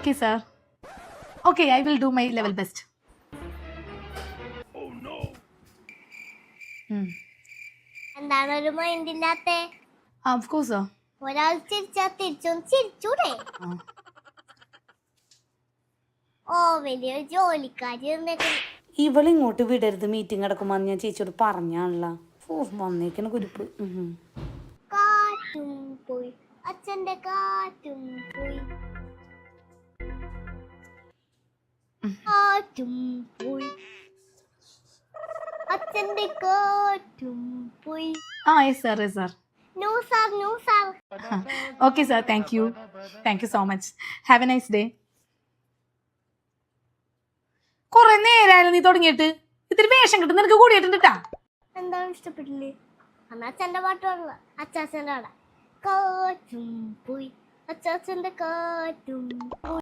Okay, sir. Okay, I will do my level best. എന്താണ് ഒരു mind ഇല്ലാത്തെ? Of course, sir. ഒരാൾ ചിരിച്ചാ തിരിച്ചൊന്ന് ചിരിച്ചൂടെ? ഓ വലിയൊരു ജോലിക്കാരി ഇവളിങ്ങോട്ട് വിടരുത്, മീറ്റിംഗ് നടക്കുമ്പോൾ ഞാൻ ചേച്ചിയോട് പറഞ്ഞാണല്ലോ. വന്നേക്കണ കുരിപ്പ്. കാറ്റും പോയി, അച്ഛന്റെ കാറ്റും പോയി, കാറ്റും പോയി, അച്ഛന്റെ കാറ്റും പോയി. Yes, sir. Yes, sir. No, sir. No, sir. Okay, sir. Thank you. Thank you so much. Have a nice day. കുറെ നേരമായാലും നീ തുടങ്ങിയിട്ട്. ഇത്തിരി വേഷം കിട്ടും നിനക്ക് കൂടിയിട്ടുണ്ട്. എന്താണ് ഇഷ്ടപ്പെട്ടില്ലേ? അന്ന് അച്ഛന്റെ പാട്ട് പാടില്ല, അച്ചാച്ചന്റെ പാടാ. കാറ്റും പോയി, അച്ചാച്ചന്റെ കാറ്റും